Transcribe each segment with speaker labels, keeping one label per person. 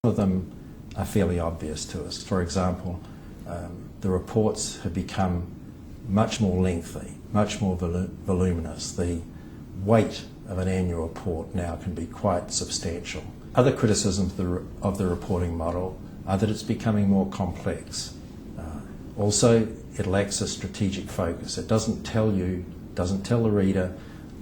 Speaker 1: Some of them are fairly obvious to us. For example, the reports have become much more lengthy, much more voluminous. The weight of an annual report now can be quite substantial. Other criticisms of the reporting model are that it's becoming more complex. Also, it lacks a strategic focus. It doesn't tell the reader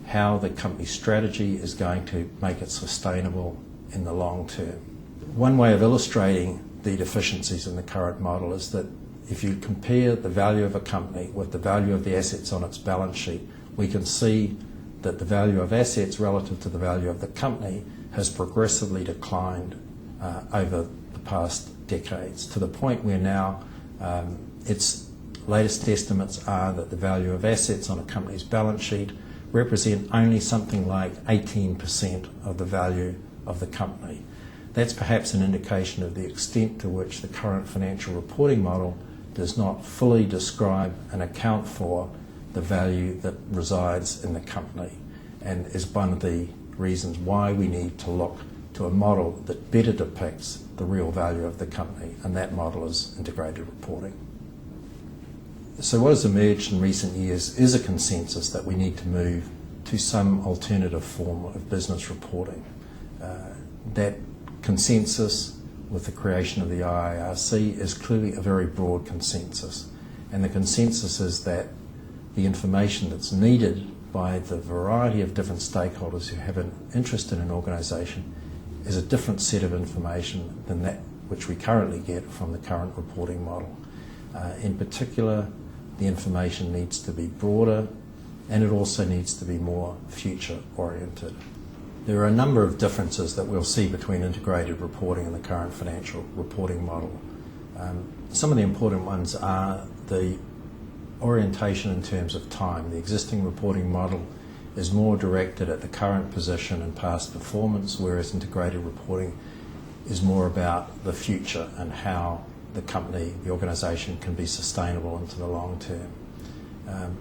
Speaker 1: how the company's strategy is going to make it sustainable in the long term. One way of illustrating the deficiencies in the current model is that if you compare the value of a company with the value of the assets on its balance sheet, we can see that the value of assets relative to the value of the company has progressively declined over the past decades, to the point where now its latest estimates are that the value of assets on a company's balance sheet represent only something like 18% of the value of the company. That's perhaps an indication of the extent to which the current financial reporting model does not fully describe and account for the value that resides in the company, and is one of the reasons why we need to look to a model that better depicts the real value of the company, and that model is integrated reporting. So what has emerged in recent years is a consensus that we need to move to some alternative form of business reporting. That consensus with the creation of the IIRC is clearly a very broad consensus, and the consensus is that the information that's needed by the variety of different stakeholders who have an interest in an organisation is a different set of information than that which we currently get from the current reporting model. In particular, the information needs to be broader, and it also needs to be more future oriented. There are a number of differences that we'll see between integrated reporting and the current financial reporting model. Some of the important ones are the orientation in terms of time. The existing reporting model is more directed at the current position and past performance, whereas integrated reporting is more about the future and how the company, the organisation, can be sustainable into the long term.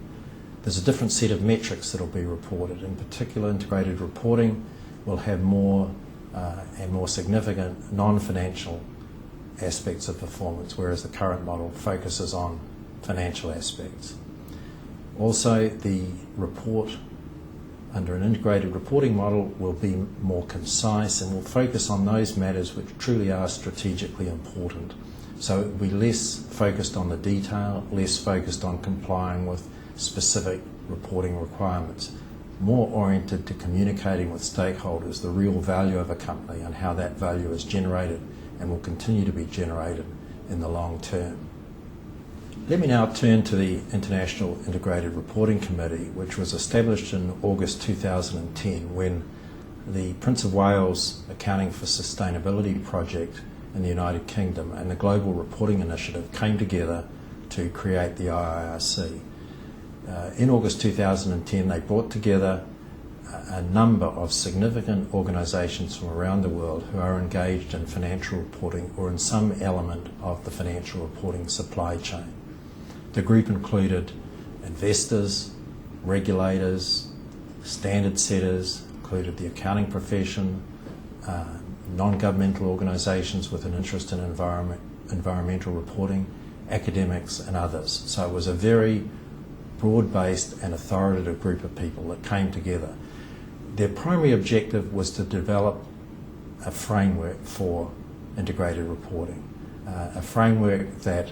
Speaker 1: There's a different set of metrics that will be reported. In particular, integrated reporting will have more and more significant non-financial aspects of performance, whereas the current model focuses on financial aspects. Also, the report under an integrated reporting model will be more concise and will focus on those matters which truly are strategically important. So it will be less focused on the detail, less focused on complying with specific reporting requirements, more oriented to communicating with stakeholders the real value of a company and how that value is generated and will continue to be generated in the long term. Let me now turn to the International Integrated Reporting Committee, which was established in August 2010 when the Prince of Wales Accounting for Sustainability project in the United Kingdom and the Global Reporting Initiative came together to create the IIRC. In August 2010, they brought together a number of significant organisations from around the world who are engaged in financial reporting or in some element of the financial reporting supply chain. The group included investors, regulators, standard setters, included the accounting profession, non-governmental organisations with an interest in environmental reporting, academics and others. So it was a very broad-based and authoritative group of people that came together. Their primary objective was to develop a framework for integrated reporting, a framework that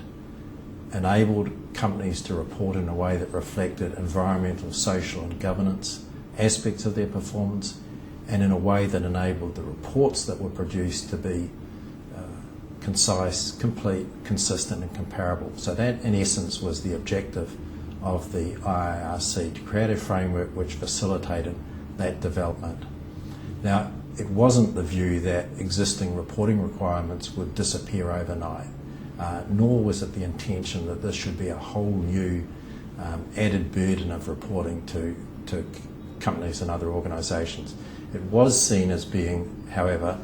Speaker 1: enabled companies to report in a way that reflected environmental, social and governance aspects of their performance, and in a way that enabled the reports that were produced to be concise, complete, consistent and comparable. So that in essence was the objective of the IIRC, to create a framework which facilitated that development. Now, it wasn't the view that existing reporting requirements would disappear overnight, nor was it the intention that this should be a whole new added burden of reporting to companies and other organisations. It was seen as being, however,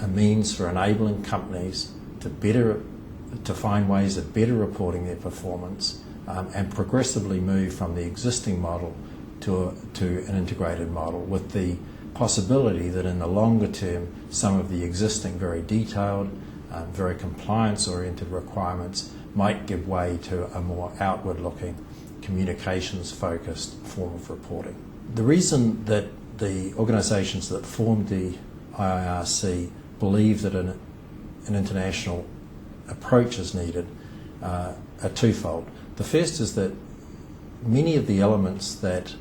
Speaker 1: a means for enabling companies to find ways of better reporting their performance and progressively move from the existing model to an integrated model, with the possibility that in the longer term, some of the existing very detailed, very compliance-oriented requirements might give way to a more outward-looking, communications-focused form of reporting. The reason that the organisations that formed the IIRC believe that an international approach is needed are twofold. The first is that many of the elements that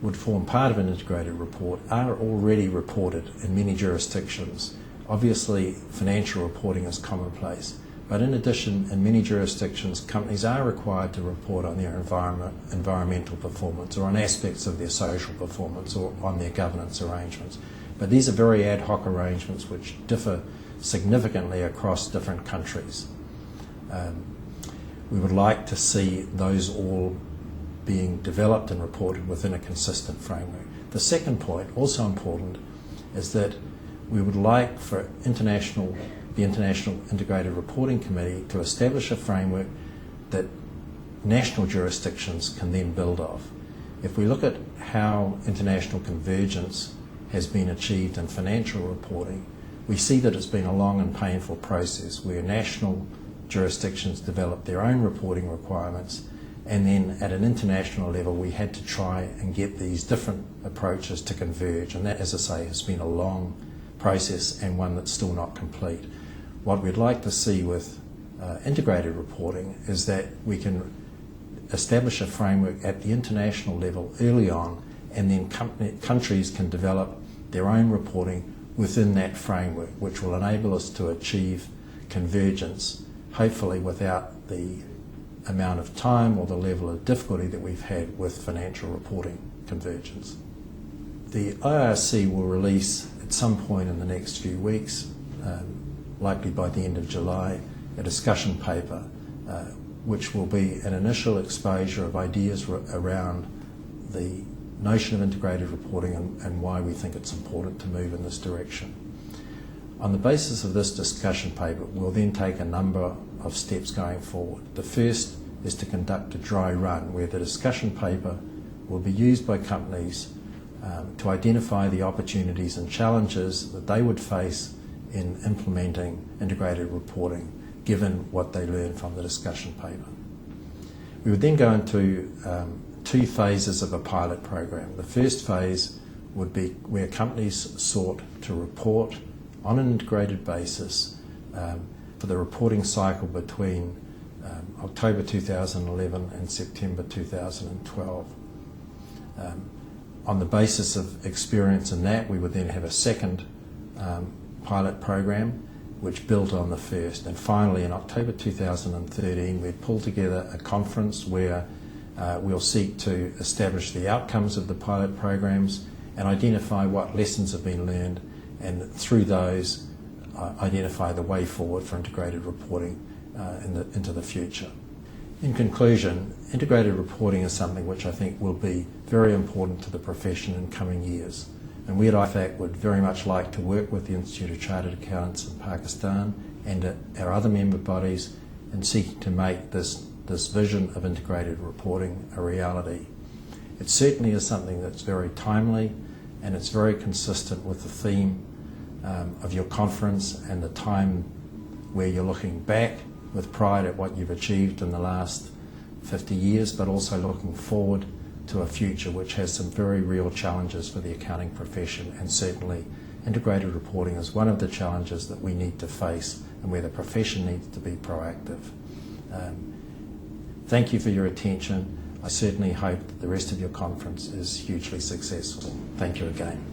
Speaker 1: would form part of an integrated report are already reported in many jurisdictions. Obviously, financial reporting is commonplace, but in addition, in many jurisdictions, companies are required to report on their environmental performance or on aspects of their social performance or on their governance arrangements. But these are very ad hoc arrangements which differ significantly across different countries. We would like to see those all being developed and reported within a consistent framework. The second point, also important, is that we would like for the International Integrated Reporting Committee to establish a framework that national jurisdictions can then build off. If we look at how international convergence has been achieved in financial reporting, we see that it's been a long and painful process where national jurisdictions develop their own reporting requirements, and then at an international level we had to try and get these different approaches to converge, and that, as I say, has been a long process and one that's still not complete. What we'd like to see with integrated reporting is that we can establish a framework at the international level early on, and then countries can develop their own reporting within that framework, which will enable us to achieve convergence, hopefully without the amount of time or the level of difficulty that we've had with financial reporting convergence. The IIRC will release at some point in the next few weeks, likely by the end of July, a discussion paper which will be an initial exposure of ideas around the notion of integrated reporting and why we think it's important to move in this direction. On the basis of this discussion paper, we'll then take a number of steps going forward. The first is to conduct a dry run where the discussion paper will be used by companies to identify the opportunities and challenges that they would face in implementing integrated reporting, given what they learn from the discussion paper. We would then go into two phases of a pilot program. The first phase would be where companies sought to report on an integrated basis for the reporting cycle between October 2011 and September 2012. On the basis of experience in that, we would then have a second pilot program which built on the first. And finally, in October 2013, we'd pull together a conference where we'll seek to establish the outcomes of the pilot programs and identify what lessons have been learned, and through those identify the way forward for integrated reporting into the future. In conclusion, integrated reporting is something which I think will be very important to the profession in coming years. And we at ICAP would very much like to work with the Institute of Chartered Accountants in Pakistan and our other member bodies in seeking to make this vision of integrated reporting a reality. It certainly is something that's very timely, and it's very consistent with the theme of your conference and the time where you're looking back with pride at what you've achieved in the last 50 years, but also looking forward to a future which has some very real challenges for the accounting profession, and certainly integrated reporting is one of the challenges that we need to face and where the profession needs to be proactive. Thank you for your attention. I certainly hope that the rest of your conference is hugely successful. Thank you again.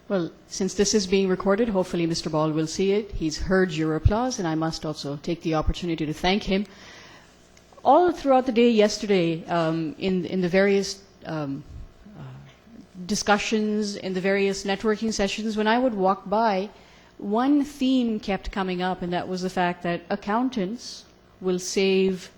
Speaker 2: Well, since this is being recorded, hopefully Mr. Ball will see it. He's heard your applause, and I must also take the opportunity to thank him. All throughout the day yesterday, in the various discussions, in the various networking sessions, when I would walk by, one theme kept coming up, and that was the fact that accountants will save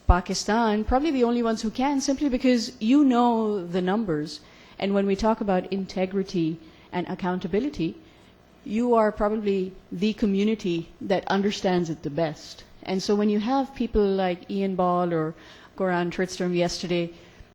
Speaker 2: Pakistan, probably the only ones who can, simply because you know the numbers. And when we talk about integrity and accountability, you are probably the community that understands it the best. And so when you have people like Ian Ball or Goran Tristram yesterday